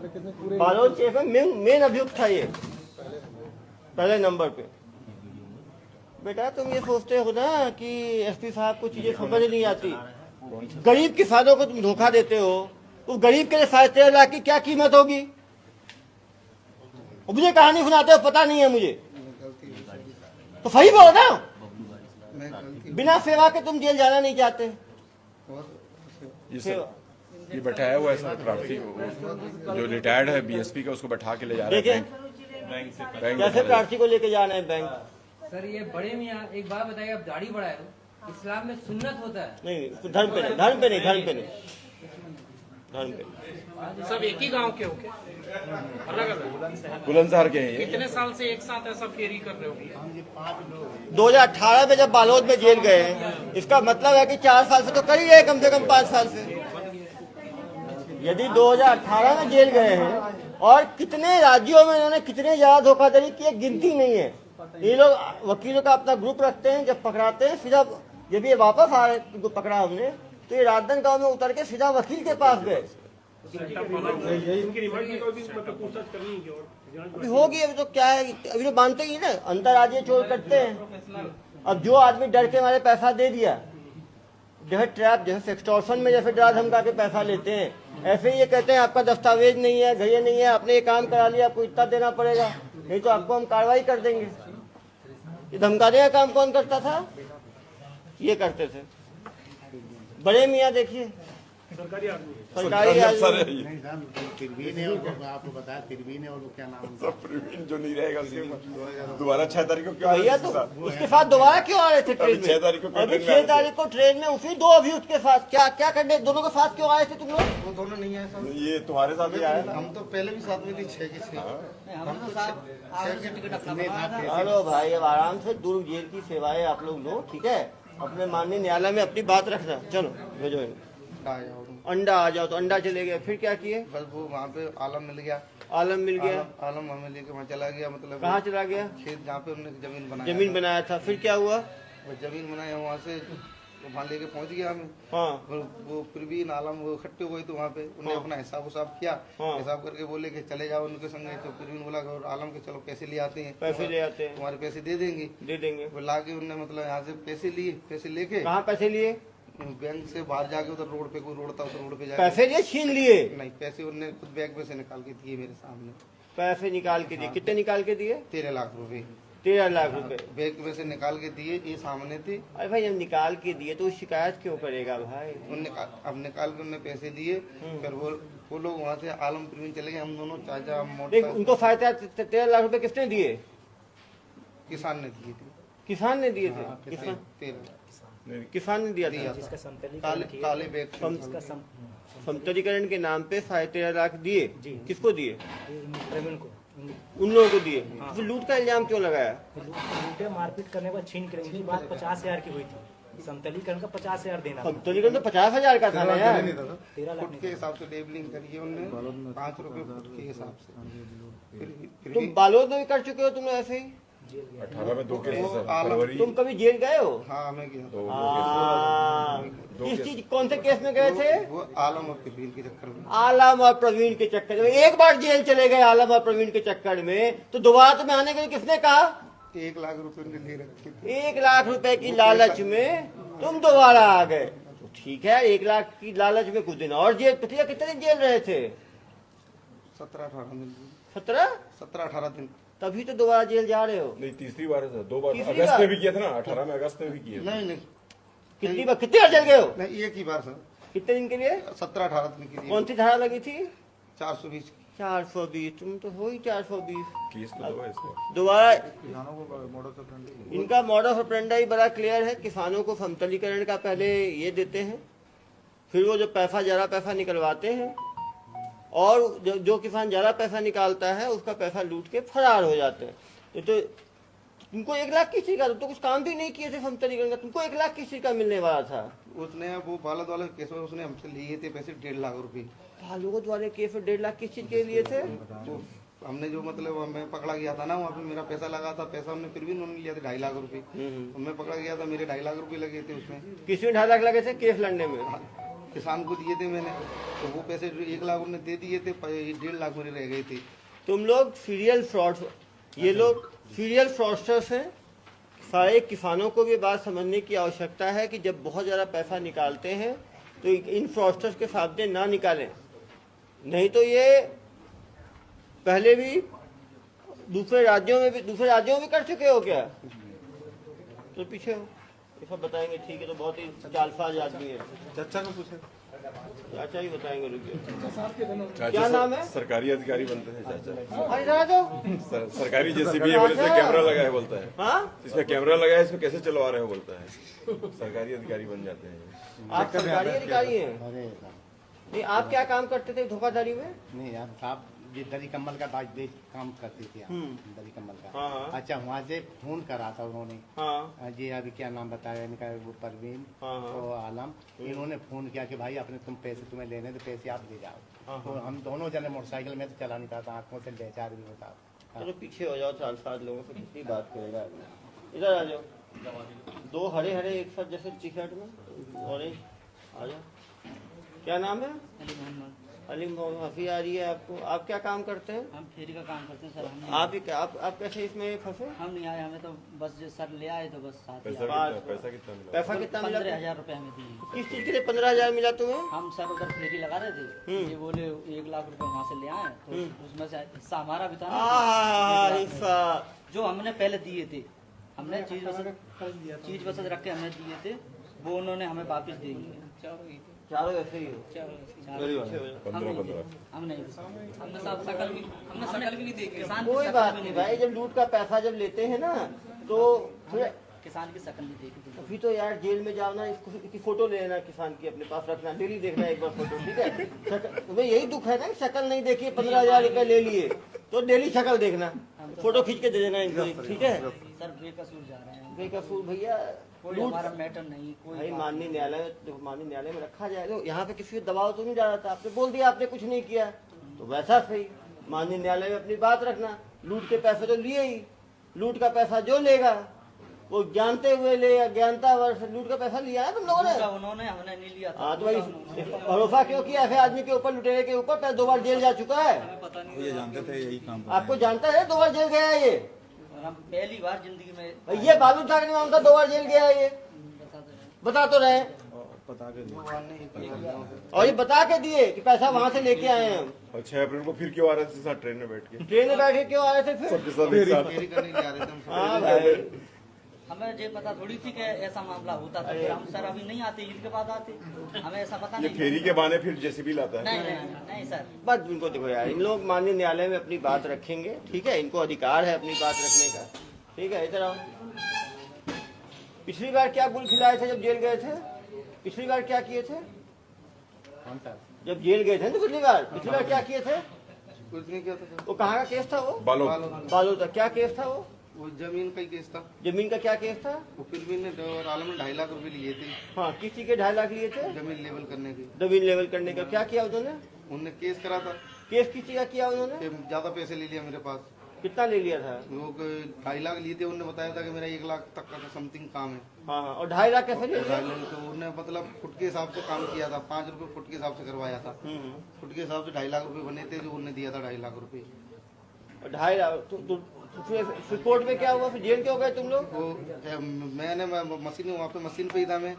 Balod case में main अभियुक्त था ये, पहले नंबर पे। बेटा तुम ये सोचते हो ना कि एसपी साहब को चीजें समझ नहीं आती। गरीब किसानों को तुम धोखा देते हो, उस गरीब के लिए 13.5 लाख की क्या कीमत होगी? मुझे कहानी सुनाते हो, पता नहीं है मुझे, तो सही बोलो ना। बिना सेवा के तुम जेल जाना नहीं चाहते। ये बैठाया हुआ है सर प्रार्थी, जो रिटायर्ड है बीएसपी का, उसको बैठा के ले जा रहे हैं बैंक से। कैसे प्रार्थी को लेके जाना है बैंक? सर ये बड़े मियाँ एक बात बताइए, अब दाढ़ी बढ़ाए तो इस्लाम में सुन्नत होता है। नहीं, धर्म पे नहीं, धर्म पे नहीं, धर्म पे नहीं, धर्म पे। सब एक ही गांव के हो के अलग अलग बुलंदशहर के हैं। कितने साल से एक साथ ऐसा फेरी कर रहे हो? 2018 में जब बालोद में जेल गए हैं, इसका मतलब है कि 4 साल से तो कर ही है, कम से कम 5 साल से। यदि 2018 में जेल गए हैं और कितने राज्यों में इन्होंने कितने ज्यादा धोखाधड़ी की, गिनती नहीं है। ये लोग वकीलों का अपना ग्रुप रखते हैं, जब पकड़ाते हैं सीधा, जब ये वापस आ रहे इनको पकड़ा हमने, तो ये राजधन गांव में उतर के सीधा वकील के पास गए। अभी होगी, अभी तो क्या है, अभी तो मानते ही ना, अंतर्राज्यीय चोर करते हैं। अब जो आदमी डर के हमारे पैसा दे दिया, जैसे ट्रैप, जैसे एक्सटॉर्शन में जैसे डरा धमका के पैसा लेते हैं, ऐसे ही ये कहते हैं आपका दस्तावेज नहीं है, घड़िया नहीं है, आपने ये काम करा लिया, आपको इतना देना पड़ेगा, नहीं तो आपको हम कार्रवाई कर देंगे। ये धमकाने का काम कौन करता था? ये करते थे बड़े मियाँ। देखिए सरकारी आदमी तिरवीन है, आपको बताया तिरवीन है, और वो क्या नाम है जो नहीं रहेगा दोबारा 6 तारीख को क्यों भैया, तो उसके साथ दोबारा क्यों आ रहे थे ट्रेन में? 6 तारीख को, अभी 6 तारीख को ट्रेन में उसी 2 अभियुक्त के साथ क्या क्या करने, दोनों के साथ क्यों आए थे तुम लोग? वो दोनों नहीं आए सर, ये तुम्हारे साथ ही आया ना। हम तो पहले भी साथ में थी 6 के 6। हेलो भाई, अब आराम से दुर्ग जेल की सेवाएं आप लोग लो, ठीक है? अपने माननीय न्यायालय में अपनी बात रखना। चलो भेजो अंडा, आ जाओ तो अंडा चले गए, फिर क्या किए? बस वो वहाँ पे आलम मिल गया, आलम मिल गया, आलम हमें लेके वहाँ चला गया। मतलब कहाँ चला गया? खेत जहाँ पे उन्होंने जमीन बनाया था। फिर क्या हुआ? वो जमीन बनाया, वहाँ से वहाँ लेके पहुँच गया हमें। हाँ, वो फिर भी आलम वो इकट्ठे हुए तो वहाँ पे उन्होंने अपना हिसाब उसाब किया। हिसाब करके बोले कि चले जाओ उनके संग। तो फिर भी बोला और आलम के चलो पैसे ले आते हैं, पैसे ले आते हैं, तुम्हारे पैसे दे देंगे। वो ला के उन्होंने मतलब यहाँ से पैसे लिए, पैसे लेके कहाँ पैसे लिए? बैंक से बाहर जाके उधर रोड पे, कोई रोड था उस रोड पे जाके पैसे लिए, छीन लिए? नहीं, पैसे उन्होंने खुद बैग में से निकाल के दिए मेरे सामने। पैसे निकाल के दिए? कितने निकाल के दिए? 13 लाख रुपए। 13 लाख रुपए बैग में से निकाल के दिए, ये सामने थे। अरे भाई, जब निकाल के दिए तो शिकायत क्यों करेगा भाई? अब निकाल के उन्होंने पैसे दिए, फिर वो लोग वहाँ से आलम प्रवीण चले गए। हम दोनों चाचा उनको 13 लाख रुपए किसने दिए? किसान ने दिए थे। किसान ने दिए थे? किसान ने दिया था। काले बैग समतलीकरण के नाम पे 13.5 लाख दिए। किसको दिए? प्रवीण को, उन लोगों को दिए। तो लूट का इल्जाम क्यों लगाया? लूटे मारपीट करने पर छीन कर, इनकी बात 50,000 की हुई थी। समतलीकरण का 50,000 देना। समतलीकरण तो 50,000 का था ना यार। 13 लाख फुट के हिसाब से लेबलिंग करी है उन्होंने, 5 रुपए फुट के हिसाब से। तुम बालोद में भी कर चुके हो तुम ऐसे ही? 18 में 2 केस फरवरी। तुम कभी जेल गए हो? हाँ, मैं गया। किस चीज, कौन से केस में गए थे? वो आलम और प्रवीण के चक्कर में। आलम और प्रवीण के चक्कर में एक बार जेल चले गए आलम और प्रवीण के चक्कर में, तो दोबारा तुम्हें आने के लिए किसने कहा? 1 लाख रुपए ले रखे थे। 1 लाख रुपए की लालच में तुम दोबारा आ गए। तो ठीक है, 1 लाख की लालच में कुछ दिन और जेल। पिछले कितने दिन जेल रहे थे? 17-18 दिन। 17-18 दिन। तभी तो दोबारा जेल जा रहे हो। नहीं, तीसरी बार है, 2 बार तीसरी अगस्त बार? में भी किया था ना, 18 में अगस्त में भी किया। नहीं, कितनी बार जेल गए हो? नहीं, एक ही बार सर। कितने दिन के लिए? 17-18 दिन के लिए। कौन सी धारा लगी थी? 420। 420। तुम तो हो ही 420 केस तो दो है इसमें। दोबारा। किसानों को मॉडल ऑपरेंडी, इनका मॉडल ऑफ ऑपरेंडी बड़ा क्लियर है। किसानों को समतलीकरण का पहले ये देते हैं, फिर वो जो पैसा जरा पैसा निकलवाते हैं, और जो किसान ज्यादा पैसा निकालता है उसका पैसा लूट के फरार हो जाते हैं। तो तुमको 1 लाख किस चीज का? तो कुछ काम भी नहीं किए थे समतलीकरण का, तुमको 1 लाख किस चीज का मिलने वाला था? उसने वो बालद वाले केस में उसने हमसे लिए थे पैसे 1.5 लाख रुपए। बालद वाले केस में 1.5 लाख किस चीज के लिए थे? तो हमने जो मतलब मैं पकड़ा गया था ना, वहाँ पे मेरा पैसा लगा था। पैसा हमने फिर भी उन्होंने लिया था 2.5 लाख रुपए। मैं पकड़ा गया था, मेरे 2.5 लाख रुपए लगे थे उसमें। किसमें 2.5 लाख लगे थे केस लड़ने में? किसान को दिए थे मैंने, तो वो पैसे 1 लाख उन्होंने दे दिए थे, 1.5 लाख मेरे रह गए थे। तुम लोग सीरियल फ्रॉड, ये लोग सीरियल फ्रॉडस्टर्स हैं। सारे किसानों को भी बात समझने की आवश्यकता है कि जब बहुत ज़्यादा पैसा निकालते हैं तो इन फ्रॉडस्टर्स के सामने ना निकालें, नहीं तो ये पहले भी दूसरे राज्यों में भी कर चुके हो क्या? तो पीछे हो, ये सब बताएंगे। ठीक है, तो बहुत ही जालसाज आदमी है। चाचा को पूछे, चाचा ही बताएंगे, रुकिए। चाचा क्या नाम है? सरकारी अधिकारी बनते हैं चाचा। अरे राजो, सरकारी जेसीबी है, बोले इसमें कैमरा लगा है बोलता है। हाँ, इसमें कैमरा लगा है, इसमें कैसे चलवा रहे हो बोलता है। सरकारी अधिकारी बन जाते हैं। आप सरकारी अधिकारी हैं? नहीं, आप क्या काम करते थे धोखाधड़ी में? नहीं यार साहब, ये दरी कम्बल का बाज काम करते थे आप, दरी कम्बल का। हाँ। अच्छा, वहाँ से फोन करा था उन्होंने। हाँ जी अभी क्या नाम बताया इनका, वो परवीन हाँ। तो आलम, इन्होंने फोन किया कि भाई अपने तुम्हें लेने तो पैसे आप ले जाओ। तो हम दोनों जने मोटरसाइकिल में तो चला नहीं पाता, आंखों से ले चार भी होता। चलो पीछे हो जाओ, 4-5 लोगों से कितनी बात करेगा आदमी। इधर आ जाओ, 2 हरे एक साथ जैसे टी शर्ट में, ऑरेंज, आ जाओ। क्या नाम है? अली मोहम्मद। हंसी आ रही है आपको? आप क्या काम करते हैं? हम फेरी का काम करते हैं सर। हम आप ही क्या, आप कैसे इसमें फंसे? हम नहीं आए, हमें तो बस जो सर ले आए तो बस साथ ही पैसा आए। पैसा कितना मिला? पैसा कितना मिला? 15,000 रुपए हमें दिए। किस चीज के लिए 15,000 मिला तुम्हें? हम सर उधर फेरी लगा रहे थे, ये बोले 1 लाख रुपए वहाँ से ले आए, तो उसमें से हिस्सा हमारा भी था ना, हिस्सा जो हमने पहले दिए थे। हमने चीज वसत रख के हमने दिए थे, वो उन्होंने हमें वापस दे दिए। चारों ऐसे ही हो। हम नहीं, हमने सब शकल भी नहीं देखी। किसान कोई बात नहीं भाई, जब लूट का पैसा जब लेते हैं ना तो फिर किसान की शकल नहीं देखी। अभी तो यार जेल में जाओ ना, इसकी फोटो ले लेना, किसान की अपने पास रखना, डेली देखना एक बार फोटो, ठीक है? तुम्हें यही दुख है ना, शक्ल नहीं देखी, 15,000 रुपए ले लिए, तो डेली शक्ल देखना, फोटो खींच के दे देना इनको, ठीक है? सर बेकसूर जा रहे हैं, बेकसूर भैया, कोई हमारा मैटर नहीं। कोई भाई माननीय न्यायालय में रखा जाए, तो यहाँ पे किसी को दबाव तो नहीं डाला था, आपने बोल दिया आपने कुछ नहीं किया, तो वैसा सही। माननीय न्यायालय में अपनी बात रखना, लूट के पैसे तो लिए ही, लूट का पैसा जो लेगा वो जानते हुए ले, अज्ञानता वर्ष लूट का पैसा लिया है तुम लोगों ने। उन्होंने, हमने नहीं लिया था। हाँ, तो भाई भरोसा क्यों किया ऐसे आदमी के ऊपर, लुटेरे के ऊपर? 2 बार जेल जा चुका है, पता नहीं, ये जानते थे यही काम। आपको जानता है 2 बार जेल गया है ये। हम पहली बार जिंदगी में, ये बालू ठाकरे में उनका 2 बार जेल गया है ये, बता तो रहे, और ये बता के दिए कि पैसा वहाँ से लेके आए हैं हम। और 6 अप्रैल को फिर क्यों आ रहे थे साथ ट्रेन में बैठ के? ट्रेन में बैठे क्यों आ रहे थे फिर? फेरी करने ले आ रहे थे हम। हाँ भाई, हमें ये पता थोड़ी थी कि ऐसा मामला होता था, फिर हम सर अभी नहीं आते, इनके बाद आते, हमें ऐसा पता ये नहीं। फेरी के बहाने फिर जेसीबी लाता है। नहीं सर, बस इनको देखो यार, इन लोग माननीय न्यायालय में अपनी बात रखेंगे, ठीक है? इनको अधिकार है अपनी बात रखने का, ठीक है? इधर आओ। पिछली बार क्या गुल खिलाए थे जब जेल गए थे? पिछली बार क्या किए थे जब जेल गए थे? तो पिछली बार क्या किए थे? कुछ नहीं किया था। वो कहाँ का केस था? वो बालो था। क्या केस था वो जमीन का ही केस था। जमीन का क्या केस था? वो फिल्मी ने और आलम ने 2.5 लाख रुपए लिए थे। हाँ, किसी के 2.5 लाख लिए थे जमीन लेवल करने के। जमीन लेवल करने का क्या किया उन्होंने? उन्होंने केस करा था, केस किसी का किया उन्होंने? कि ज्यादा पैसे ले लिया मेरे पास। कितना ले लिया था? वो 2.5 लाख लिए थे, उन्होंने बताया था कि मेरा 1 लाख तक का समथिंग काम है। हाँ, और 2.5 लाख कैसे ले लिया? 2.5 लाख तो उन्होंने मतलब फुट के हिसाब से काम किया था, 5 रुपए फुट के हिसाब से करवाया था। फुट के हिसाब से 2.5 लाख रुपए बने थे, जो उन्होंने दिया था 2.5 लाख रुपए। 2.5 लाख। फिर कोर्ट में क्या हुआ? फिर जेल क्यों गए तुम लोग? वो मैंने मशीन वहाँ पे मशीन पे ही था मैं,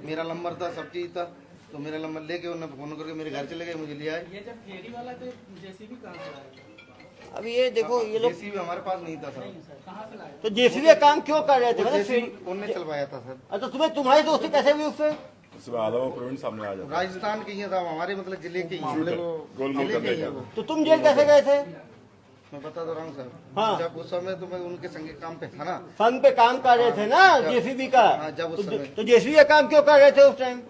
मेरा नंबर था, सब चीज था, तो मेरा नंबर लेके उन्होंने फोन करके मेरे घर चले गए, मुझे ले आए। ये जब फेरी वाला तो जेसीबी कहाँ से लाया? अभी ये देखो, ये लोग जेसीबी हमारे पास नहीं था सर। कहाँ से लाया? तो जेसीबी का काम क्यों कर रहे थे? मतलब जेसीबी उन्होंने चलवाया था सर। अच्छा, तुम्हारी दोस्ती कैसे हुई उससे? उसमें आलम और प्रवीण सामने आ जाता राजस्थान के ही था, हमारे मतलब जिले के ही हैं। गोलमाल करने का। तो तुम जेल कैसे गए थे? मैं बता तो रहा हूँ सर। हाँ। जब उस समय तो मैं उनके संगे काम पे था ना। संघ पे काम कर रहे थे ना जेसीबी का? हाँ, जब उस समय। तो जेसीबी का काम क्यों कर रहे थे उस टाइम?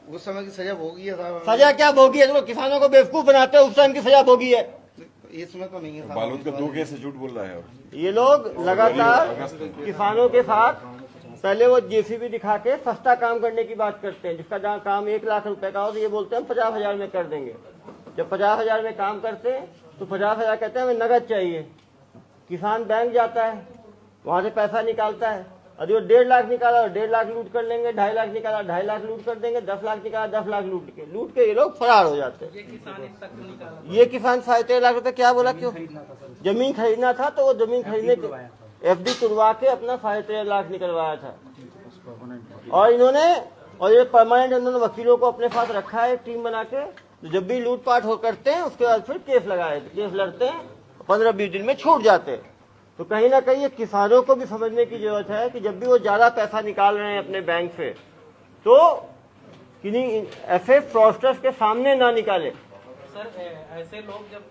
उस समय की सजा भोगी है साहब। सजा क्या भोगी है? तो किसानों को बेवकूफ बनाते हैं, उस टाइम की सजा भोगी है। इसमें तो नहीं है साहब। बालूद का 2 केस से झूठ बोल रहा है। ये लोग लगातार किसानों के साथ पहले वो जेसीबी दिखा के सस्ता काम करने की बात करते हैं, जिसका जहाँ काम 1 लाख रुपए का हो तो ये बोलते हैं हम 50,000 में कर देंगे। जब 50,000 में काम करते हैं तो 50,000 कहते हैं हमें नगद चाहिए। किसान बैंक जाता है, वहां से पैसा निकालता है, और जो 1.5 लाख निकाला 1.5 लाख लूट कर लेंगे, 2.5 लाख निकाला 2.5 लाख लूट कर देंगे, 10 लाख निकाला 10 लाख लूट के ये लोग फरार हो जाते हैं। ये किसान 13.5 लाख रुपए क्या बोला, क्यों जमीन खरीदना था तो वो जमीन खरीदने के FD तुड़वा के अपना 13.5 लाख निकलवाया था। और इन्होंने और ये परमानेंट इन्होंने वकीलों को अपने साथ रखा है टीम बना के, तो जब भी लूटपाट हो करते हैं उसके बाद फिर केस लड़ते हैं, 15-20 दिन में छूट जाते हैं। तो कहीं ना कहीं ये किसानों को भी समझने की जरूरत है कि जब भी वो ज्यादा पैसा निकाल रहे हैं अपने बैंक से तो किन्हीं ऐसे फ्रॉडस्टर्स के सामने ना निकाले। सर ऐसे लोग जब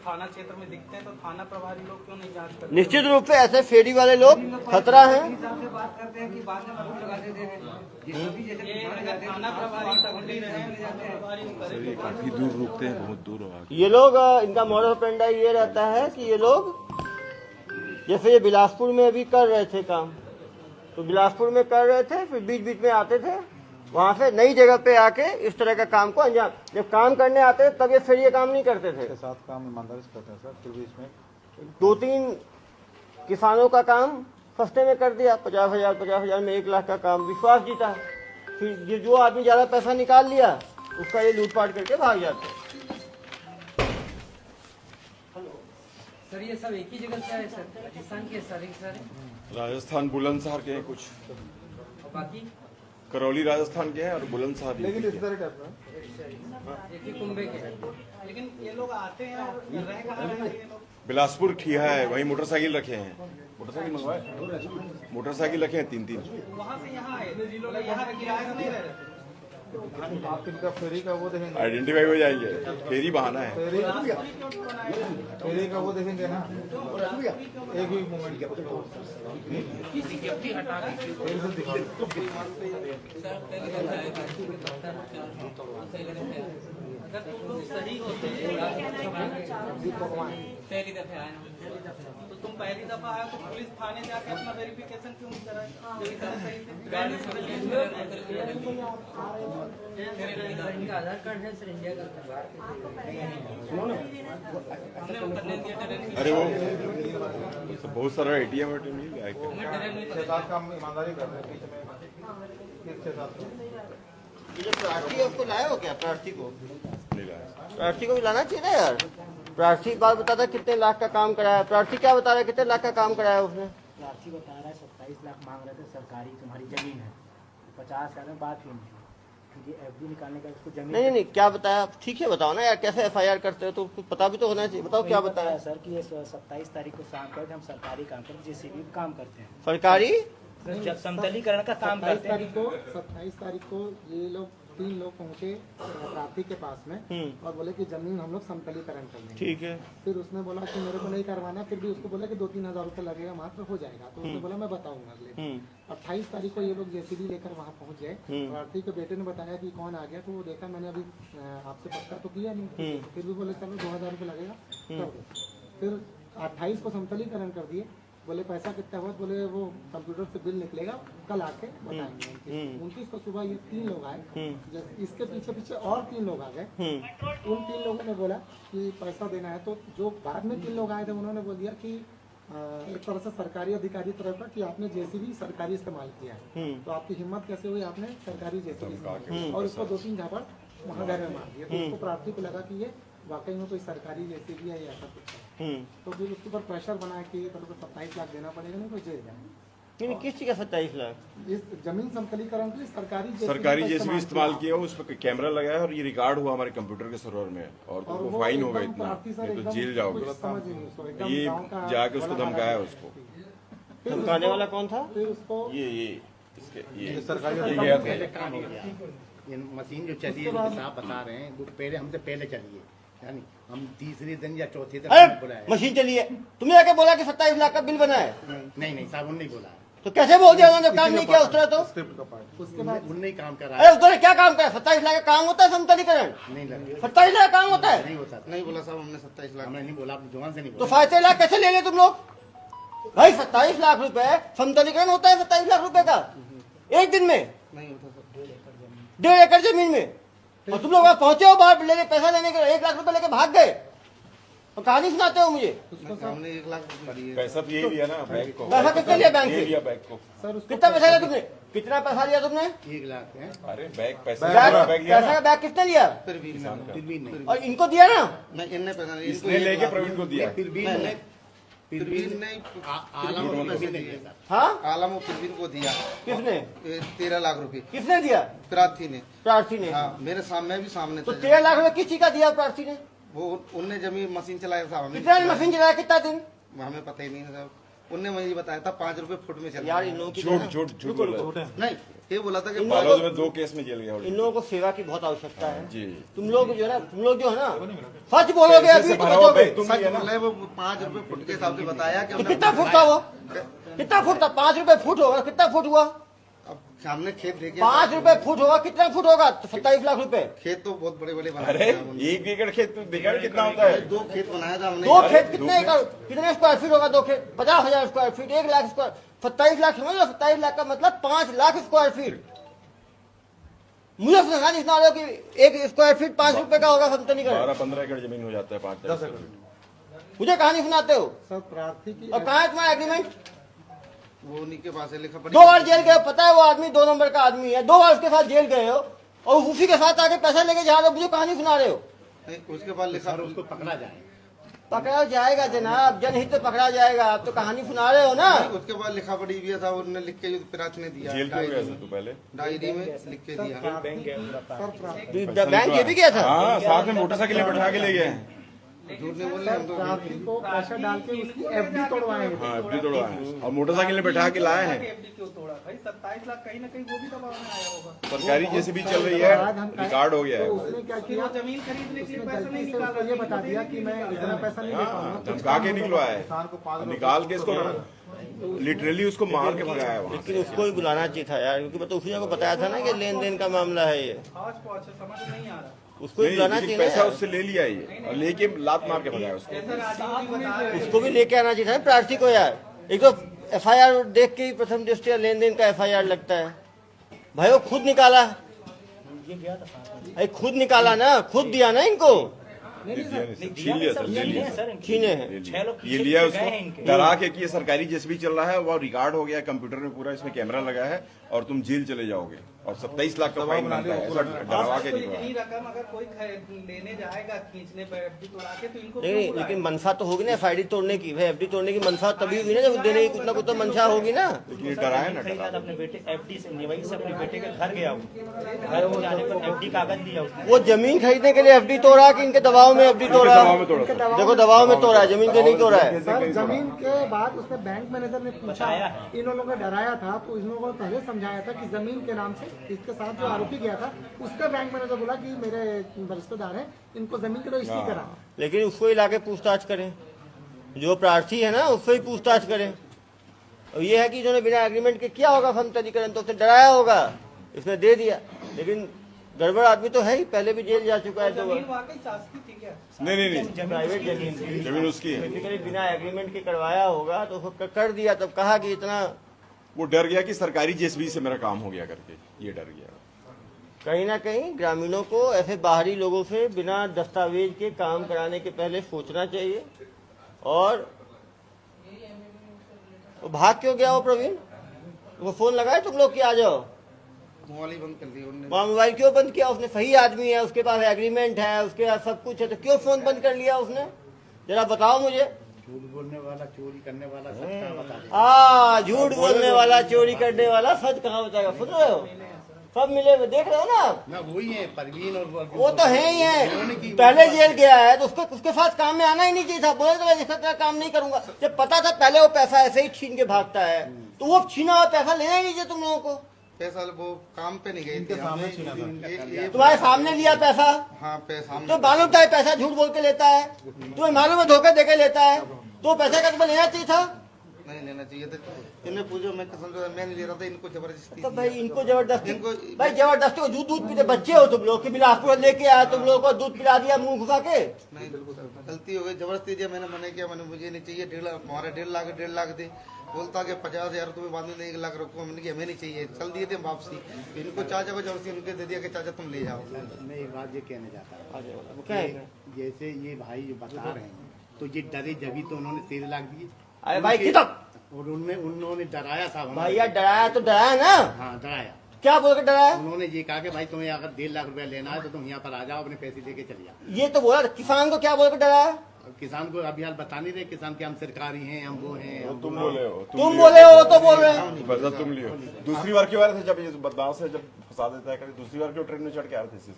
थाना क्षेत्र में दिखते हैं तो थाना प्रभारी लोग क्यों नहीं जांच करते? निश्चित रूप से ऐसे फेरी वाले लोग खतरा है। बात करते हैं कि बाद में आरोप लगा देते हैं। थाना प्रभारी तकलीफ है, काफी दूर रुकते हैं, बहुत दूर हो। ये लोग इनका मॉडल ऑपरेंडी ये रहता है कि ये लोग जैसे ये बिलासपुर में अभी कर रहे थे काम, तो बिलासपुर में कर रहे थे, फिर बीच बीच में आते थे, वहां से नई जगह पे आके इस तरह का काम को अंजाम, जब काम करने आते थे तब ये फिर ये काम नहीं करते थे। साथ काम ईमानदारी से करते हैं सर, फिर भी इसमें 2-3 किसानों का काम सस्ते में कर दिया, 50,000 में 1 लाख का काम, विश्वास जीता। फिर जो आदमी ज्यादा पैसा निकाल लिया उसका ये लूटपाट करके भाग जाते हैं। सर ये सब एक ही जगह से आए सर, राजस्थान के सारे राजस्थान बुलंदशहर के हैं कुछ, और बाकी करौली राजस्थान के हैं और बुलंदशहर एक ही कुंभे के। लेकिन ये लोग आते हैं और रह कहाँ रहे हैं ये लोग? बिलासपुर खिया है, वहीं मोटरसाइकिल रखे हैं, मोटरसाइकिल मंगवाए, मोटरसाइकिल रखे हैं 3-3। वहाँ से यहाँ आए, यहाँ किराए से नहीं रह रहे। आप इनका फेरी का वो देखेंगे, आइडेंटिफाई हो जाएंगे, फेरी बहाना है। फेरी का वो देखेंगे ना, एक ही मोमेंट अगर तुम लोग सही होते पहली दफा आए तो तुम पहली दफा आए तो पुलिस थाने जाके अपना वेरिफिकेशन क्यों नहीं कराए? जो इतना सही थे इनका आधार कार्ड है सर इंडिया का। हमने उतरने दिया ट्रेन अरे वो बहुत सारा ATM नहीं गया क्या? 6-7 काम ईमानदारी कर रहे हैं, बीच में 6-7 ये प्रार्थी आपको लाए हो क्या? प्रार्थी को नहीं लाया। प्रार्थी को भी लाना चाहिए ना यार। प्रार्थी बात बताता कितने लाख का काम कराया, प्रार्थी क्या बता रहा है कितने लाख का काम कराया उसने? प्रार्थी बता रहा है 27 लाख मांग रहे थे, सरकारी तुम्हारी जमीन है, 50,000 में बात ही नहीं, क्योंकि FD निकालने का उसको जमीन नहीं, क्या बताया? ठीक है बताओ ना यार, कैसे FIR करते हो तो कुछ पता भी तो होना चाहिए। बताओ क्या बताया सर कि ये 27 तारीख को शाम को हम सरकारी काम करते, JCB काम करते हैं, सरकारी जब समतलीकरण का काम करते हैं। 27 तारीख को ये लोग 3 लोग पहुंचे प्रार्थी के पास में और बोले कि जमीन हम लोग समतलीकरण कर लेंगे। ठीक है। फिर उसने बोला कि मेरे को नहीं करवाना, फिर भी उसको बोला कि 2-3 हज़ार रुपये लगेगा, मात्र हो जाएगा। तो उसने बोला मैं बताऊंगा अगले। 28 तारीख को ये लोग JCB लेकर वहाँ पहुंच गए। प्रार्थी के बेटे ने बताया कि कौन आ गया, तो वो देखा मैंने अभी आपसे पक्का तो किया नहीं, फिर भी बोले चलो 2,000 रुपये लगेगा कर दो। फिर 28 को समतलीकरण कर दिए, बोले पैसा कितना हुआ, बोले वो कंप्यूटर से बिल निकलेगा कल आके बताएंगे। 29 को सुबह ये 3 लोग आए, इसके पीछे और 3 लोग आ गए। उन 3 लोगों ने बोला कि पैसा देना है, तो जो बाद में 3 लोग आए थे उन्होंने बोल दिया कि एक तरह से सरकारी अधिकारी तरफ का कि आपने JCB सरकारी इस्तेमाल किया है, तो आपकी हिम्मत कैसे हुई, आपने सरकारी JCB इस्तेमाल किया, और उसको 2-3 झापड़ वहाँ घर में मार दिया। तो उसको प्रार्थी को लगा कि ये वाकई में कोई सरकारी JCB है या ऐसा कुछ है। तो फिर उसके ऊपर प्रेशर बनाया कि तेरे को 27 लाख देना पड़ेगा, नहीं तो जेल जाए। किस चीज का 27 लाख? इस जमीन समतलीकरण के लिए सरकारी JCB इस्तेमाल किया, उस पर कैमरा लगाया और ये रिकॉर्ड हुआ हमारे कंप्यूटर के सर्वर में, और तुमको फाइन होगा इतना, नहीं तो जेल जाओगे। ये जाके उसको धमकाया, उसको धमकाने वाला कौन था? फिर उसको ये सरकारी गया था। ये मशीन जो चली है साहब बता रहे हैं, वो पहले हमसे पहले चली है, यानी हम तीसरे दिन या चौथे दिन बुलाए। मशीन चली है, तुमने आके बोला कि 27 लाख का बिल बना है? नहीं साहब उन्होंने बोला, तो कैसे बोल दिया उन्होंने? काम नहीं किया उस तरह तो? उसके बाद उन्होंने काम करा। अरे उस क्या काम करा? 27 लाख का काम होता है समतलीकरण? नहीं लगे 27 लाख का काम होता है? नहीं होता, नहीं बोला साहब हमने 27 लाख, हमने नहीं बोला, अपनी जुबान से नहीं तो बोला। 27 लाख कैसे ले लिये तुम लोग भाई? 27 लाख रुपए समतलीकरण होता है 27 लाख रुपए का एक दिन में? नहीं होता सर। 1.5 एकड़ जमीन में, और तुम लोग वहां पहुंचे हो बाहर लेने पैसा लेने के 1 लाख रुपए लेके भाग गए। और कहानी सुनाते हो मुझे। हमने 1 लाख भरी है। पैसा तो यही लिया ना बैंक को, पैसा कितना लिया बैंक ये से? लिया बैंक को। कितना पैसा लिया तुमने? कितना पैसा लिया तुमने? 1 लाख है, अरे बैग पैसा बैग लिया पैसा ना, का बैग कितना लिया? फिर भी नहीं, और इनको दिया ना? नहीं इनने पैसा नहीं, इनको इसने 1 लेके लाख। प्रवीण को दिया। फिर भी नहीं, फिर फिर भी भी नहीं, आलम को पैसे नहीं दिए सर। हाँ, आलम और फिर को दिया किसने 13 लाख रुपए किसने दिया? प्रार्थी ने। प्रार्थी ने। हाँ मेरे सामने भी सामने तो था। 13 लाख रुपए किस चीज का दिया प्रार्थी ने? वो उनने जमीन मशीन चलाया था, हमें कितना मशीन चलाया, कितना दिन? हमें पता ही नहीं है साहब। उनने मुझे बताया था 5 रुपए फुट में चल यार इन लोगों की झूठ झूठ झूठ बोला। नहीं, ये बोला था कि इन बालोद में 2 केस में जेल गया इन लोगों को सेवा की बहुत आवश्यकता है। जी। तुम लोग जो है ना सच बोलोगे पैसे अभी से तो भरा हुआ बचोगे। बैग तुम सच लिया ना। बोल रहे, वो 5 रुपए फुट के हिसाब से बताया कि तो हमने- कितना फुट था वो? कितना फुट था? 5 रुपए फुट होगा, कितना फुट हुआ? अब सामने खेत देखे, 5 रुपए फुट होगा, कितना फुट होगा? तो 27 लाख रुपए। खेत तो बहुत बड़े बड़े बनाए अरे थे हमने। 1 एकड़ खेत तो दिखा कितना होता है। 2 खेत बनाया था हमने। 2 खेत कितने एकड़, कितने स्क्वायर फीट होगा? 2 खेत 50,000 square feet, 1 lakh square, 27 lakh समझ लो। 27 लाख का मतलब 5 लाख स्क्वायर फीट। मुझे समझा नहीं सुना रहे हो कि 1 स्क्वायर फीट 5 रुपए का होगा, समझते नहीं कर 12-15 एकड़ जमीन हो जाता है 5-10 एकड़। मुझे कहानी सुनाते हो। सर प्रार्थी की और कहाँ है तुम्हारा एग्रीमेंट? वो उन्हीं के पास है, लिखा 2 बार जेल गए, पता है वो आदमी 2 नंबर का आदमी है। 2 बार उसके साथ जेल गए हो और उसी के साथ आके पैसा लेके जा रहे हो, मुझे कहानी सुना रहे हो। नहीं, उसके पास लिखा सर उसको पकड़ा जाए। पकड़ा जाएगा जनाब, जनहित में पकड़ा जाएगा। आप तो कहानी सुना रहे हो ना। उसके बाद लिखा पड़ी भी था, उन्होंने लिख के प्रार्थी ने दिया जेल क्यों गया था तू पहले? डायरी में लिख के दिया। बैंक ये भी गया था। हाँ, साथ में मोटरसाइकिल में बैठा के ले गए हैं। झूठ नहीं बोल रहे हम तो। प्रार्थी को प्रेशर डाल के उसकी एफडी तोड़वाए हैं। हाँ FD तोड़वाए हैं और मोटरसाइकिल में बैठा के लाए हैं। एफडी क्यों तोड़ा भाई? 27 लाख कहीं ना कहीं वो भी दबाव में आया होगा। सरकारी जैसे भी चल रही है, रिकॉर्ड हो गया तो है। उसने क्या कि किया? वो जमीन खरीदने के लिए उसने पैसा गलती नहीं से उसको निकाला। ये बता दिया कि मैं इतना पैसा नहीं दे हाँ, पाऊंगा। धमका के निकलवाया है, निकाल के इसको लिटरली उसको मार के भगाया वहाँ से। लेकिन उसको ही बुलाना चाहिए था यार, क्योंकि तो उसने को बताया था ना कि लेन देन का मामला है ये। आज पहुंचे समझ नहीं आ रहा। उसको ही नहीं, बुलाना लेकिन चाहिए पैसा ना। उससे ले लिया ये और लेके लात मार के भगाया उसको। जैसा राजीव जी बता रहे उसको भी लेके आना चाहिए था प्रार्थी को यार। एक तो FIR देख के ही प्रथम दृष्टया लेन देन का FIR लगता है। भाई वो खुद निकाला, अरे खुद निकाला ना, खुद दिया ना इनको। छीन लिया सर, ले लिया सर, छीने हैं। ले लिया। ये लिया उसको डरा के कि ये सरकारी जैसे भी चल रहा है, वो रिकॉर्ड हो गया कंप्यूटर में, पूरा इसमें कैमरा लगा है और तुम जेल चले जाओगे और 27 लाख का फाइन बनता है। ऐसा डरवा के तो निकला। इतनी रकम अगर कोई लेने जाएगा खींचने पर एफडी तोड़ा के तो इनको नहीं क्यों नहीं, बुलाएं? लेकिन मनसा तो होगी ना FID तोड़ने की। भाई FD तोड़ने की मनसा तभी हुई ना जब देने की कुछ ना कुछ तो मंशा होगी ना। लेकिन ये डराया ना, डरा। अपने बेटे एफडी से निवाई से अपने बेटे के घर गया हूँ, घर वो जाने पर एफडी कागज दिया उसने। वो जमीन खरीदने के लिए FD तोड़ा कि इनके दबाव में FD तोड़ा? दबाव में तोड़ा सर। देखो दबाव में तोड़ा है, जमीन पे नहीं तोड़ा है। सर जमीन के बाद उसने बैंक मैनेजर ने पूछा, इन लोगों को डराया था तो इन लोगों को पहले समझाया था कि जमीन के नाम से इसके साथ जो आरोपी गया था उसका बैंक मैनेजर बोला कि मेरे रिश्तेदार हैं, इनको जमीन की रजिस्ट्री करा। लेकिन उसको ही लाके पूछताछ करें, जो प्रार्थी है ना उससे ही पूछताछ करें। और ये है कि इन्होंने बिना एग्रीमेंट के किया होगा फंड तरीकरण, तो उसने डराया होगा, इसने दे दिया। लेकिन गड़बड़ आदमी तो है ही, पहले भी जेल जा चुका है। तो जमीन वाकई शासकीय थी क्या? नहीं प्राइवेट जमीन थी, जमीन उसकी है। बेसिकली बिना एग्रीमेंट के करवाया होगा तो उसको कर दिया। तब कहा कि इतना, वो डर गया कि सरकारी जेसीबी से मेरा काम हो गया करके, ये डर गया। कहीं ना कहीं ग्रामीणों को ऐसे बाहरी लोगों से बिना दस्तावेज के काम कराने के पहले सोचना चाहिए। और वो भाग क्यों गया वो प्रवीण? वो फोन लगाए तुम लोग कि आ जाओ? मोबाइल ही बंद कर दिया उन्होंने। वहाँ मोबाइल क्यों बंद किया उसने? सही आदमी है, उसके पास एग्रीमेंट है, उसके पास सब कुछ है, तो क्यों फोन बंद कर लिया उसने? जरा बताओ मुझे। झूठ बोलने वाला, चोरी करने वाला सच कहाँ बता देगा? झूठ बोलने वाला, चोरी करने वाला सच कहाँ बताएगा? सुन रहे हो? सब मिले हुए देख रहे हो ना आप? ना वही है परवीन और वो तो है ही है। पहले जेल गया है तो उसके साथ काम में आना ही नहीं चाहिए था। बोले तो मैं इसका तेरा काम नहीं करूंगा। जब पता था पहले वो पैसा ऐसे ही छीन के भागता है, तो वो छीना हुआ पैसा लेना ही नहीं चाहिए तुम लोगों को। पैसा वो काम पे नहीं गए थे, हमें तुम्हारे सामने लिया पैसा, हाँ पैसा तो मालूम था ये पैसा झूठ बोल के लेता है, तुम्हें मालूम है धोखे देके लेता है, तो पैसे का तुम्हें लेना चाहिए था। नहीं लेना चाहिए था। इन्हें पूछो, मैं कसम से मैं नहीं ले रहा था, इनको जबरदस्ती तो भाई इनको जबरदस्ती, इनको- भाई जबरदस्ती को दूध पीते बच्चे हो तुम लोग कि बिलासपुर लेके आया, तुम लोगों को दूध पिला दिया मुंह घुसा के। नहीं गलती हो गई, जबरदस्ती दिया, मैंने मना किया, मैंने मुझे नहीं चाहिए 1.5 लाख, हमारा 1.5 लाख दे। बोलता कि 50,000 तुम्हें बाद में 1 लाख रखो, हमने हमें नहीं चाहिए, चल दिए थे वापसी। इनको चाचा को जबरदस्ती उनके दे दिया कि चाचा तुम ले जाओ। मैं एक बात ये कहने जाता हूँ, क्या है? जैसे ये भाई जो बता रहे हैं तो ये डरे जभी तो उन्होंने 13 लाख दिए। अरे भाई कितना और उनमें उन्होंने डराया साहब हमें। भैया डराया तो डराया ना, हाँ डराया। क्या बोल के डराया? उन्होंने ये कहा कि भाई तुम्हें अगर 1.5 लाख रुपया लेना है तो तुम यहाँ पर आ जाओ, अपने पैसे लेके चले जाओ। ये तो बोला किसान को क्या बोल के डराया? और किसान को अभी हाल बता नहीं रहे किसान के हम सरकारी हैं, हम वो हैं, हम तुम वो बोले हैं। हो, तुम बोले हो तो बोल रहे हैं। बदला तुम लियो। दूसरी बार के बारे से जब ये बदलाव से जब फंसा देता है, दूसरी बार क्यों ट्रेन में चढ़ के आ रहे थे इससे?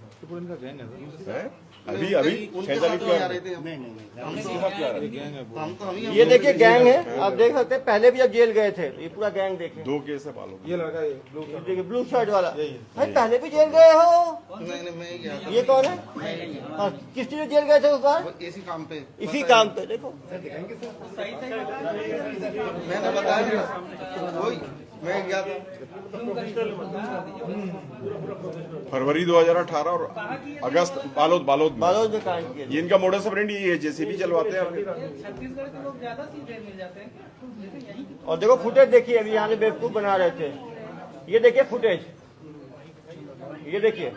अभी अभी उनके 6 साथ तारीख तो को आ रहे थे हम। नहीं नहीं नहीं इसके साथ क्या आ रहे थे? हम तो हम ही ये देखिए गैंग है, आप देख सकते हैं पहले भी जब जेल गए थे ये पूरा गैंग देखे। 2 केस है पालो। ये देखिए ब्लू शर्ट वाला, भाई पहले भी जेल गए हो। नहीं मैं ही गया था। ये कौन है? हाँ, किस चीज जेल गए थे उस बार? वो इसी काम पे इसी काम पे। देखो सही मैंने बताया वही मैं गया था। फरवरी 2018 और अगस्त बालोद बालोद में कांड किया। ये इनका मोडस ऑपरेंडी ये है, जेसीबी चलवाते हैं। छत्तीसगढ़ के लोग ज्यादा सीधे मिल जाते हैं। और देखो फुटेज देखिए, अभी यहाँ से बेवकूफ बना रहे थे। ये देखिए फुटेज, ये देखिए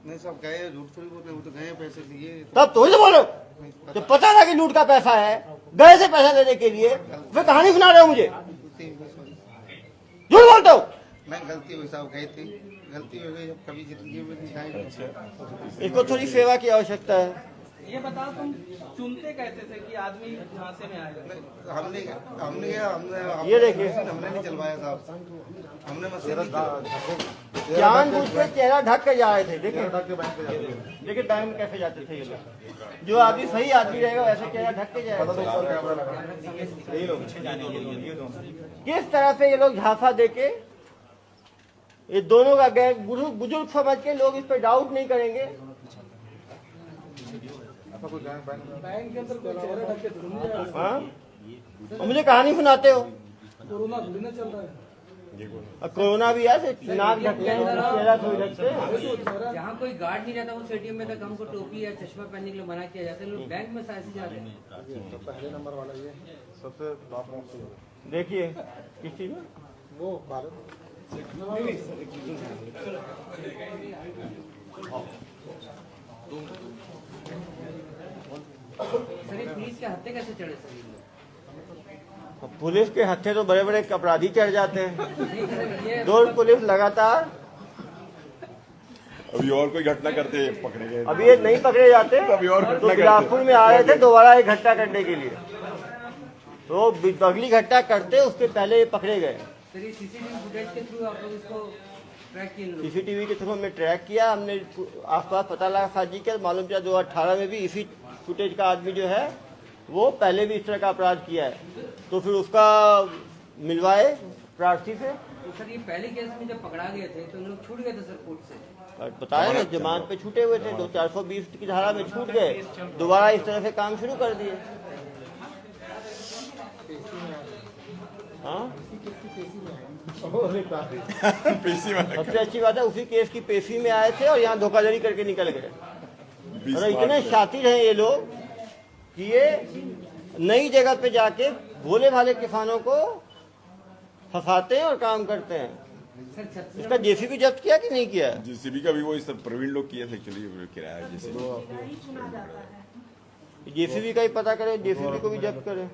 नहीं सब गए, झूठ थोड़ी बोल रहे, वो तो गए पैसे लिए। तब तो ही बोलो तो पता था कि लूट का पैसा है, गए से पैसा लेने के लिए, फिर कहानी सुना रहे हो मुझे, झूठ बोलते हो। नहीं गलती हुई साहब, गए थे, गलती हो गई, अब कभी जिंदगी में नहीं खाएंगे। इसको थोड़ी सेवा की आवश्यकता है। ये बताओ तुम चुनते कहते थे कि आदमी झांसे में आएगा। हमने ये देखिए। हमने नहीं चलवाया साहब, हमने मशीन जानबूझ के चेहरा ढक कर जा रहे थे। देखिए देखिए बैंक में कैसे जाते थे ये लोग। जो आदमी सही आदमी रहेगा वैसे चेहरा ढक के जाएगा। किस तरह से ये लोग झांसा देके, ये दोनों का गैंग बुजुर्ग समझ के लोग इस पर डाउट नहीं करेंगे। हाँ? और मुझे कहानी सुनाते हो। कोरोना भी है, नाक ढकते हैं, चेहरा थोड़ी ढकते हैं। जहाँ कोई गार्ड नहीं रहता उस एटीएम में तक हमको टोपी या चश्मा पहनने के लिए मना किया जाता है। लोग बैंक में ऐसे जा रहे हैं। पहले नंबर वाला ये सबसे देखिए किस चीज में वो भारत सर ये पुलिस के हत्थे कैसे चढ़े सर ये लोग? पुलिस के हत्थे तो बड़े बड़े अपराधी चढ़ जाते हैं। नहीं सर ये रोज पुलिस लगातार, अभी और कोई घटना करते पकड़े गए। अभी ये नहीं पकड़े जाते अभी और घटना तो करते। बिलासपुर में आ रहे थे दोबारा एक घटना करने के लिए, तो अगली घटना करते उसके पहले ये पकड़े गए। सर ये सीसीटीवी फुटेज के थ्रू आप लोग इसको ट्रैक किए लोग? सीसीटीवी के थ्रू हमने ट्रैक किया, हमने आसपास पता लगा साजी के, मालूम चला 2018 में भी इसी फुटेज का आदमी जो है वो पहले भी इस तरह का अपराध किया है, तो फिर उसका मिलवाए प्रार्थी से। तो सर ये पहले केस में जब पकड़ा गए थे तो लोग छूट गए थे सर कोर्ट से? बताया ना, जमानत पे छूटे हुए थे, 420 की धारा में छूट गए, दोबारा इस तरह से काम शुरू कर दिए। हाँ सबसे अच्छी बात है उसी केस की पेशी में आए थे और यहाँ धोखाधड़ी करके निकल गए। और इतने शातिर हैं ये लोग कि ये नई जगह पे जाके भोले भाले किसानों को फंसाते हैं और काम करते हैं। इसका जेसीबी जब्त किया कि नहीं किया? जेसीबी का भी वो इस प्रवीण लोग किए थे एक्चुअली, किराया जेसीबी। जेसीबी का ही पता करे, जेसीबी को भी जब्त करे।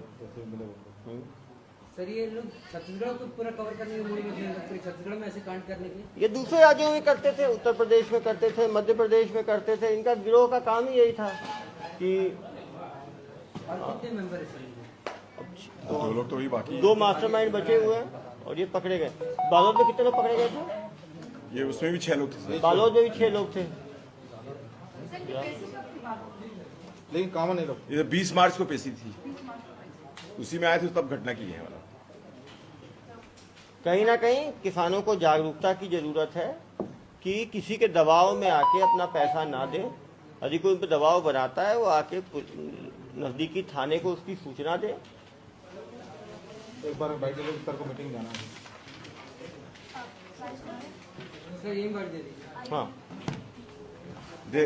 सर ये लोग छत्तीसगढ़ को पूरा कवर करने की मूड में थे, छत्तीसगढ़ में ऐसे कांड करने के? ये दूसरे राज्यों में करते थे, उत्तर प्रदेश में करते थे, मध्य प्रदेश में करते थे। इनका गिरोह का काम ही यही था कि कितने मेंबर है सर? 2 लोग तो ही बाकी 2 मास्टरमाइंड बचे हुए हैं और ये पकड़े गए। बालोद में कितने लोग पकड़े गए थे? ये उसमें भी 6 लोग थे। बालोद में भी 6 लोग थे। लेकिन कॉमन नहीं लोग। ये 20 मार्च को पेशी थी, उसी में आए थे तब घटना की है वाला। कहीं ना कहीं किसानों को जागरूकता की जरूरत है कि किसी के दबाव में आके अपना पैसा ना दे। यदि कोई उन पर दबाव बनाता है वो आके नजदीकी थाने को उसकी सूचना दे। एक बार बैठे लोग सर को मीटिंग जाना है। सर यही बात दे दीजिए। हाँ दे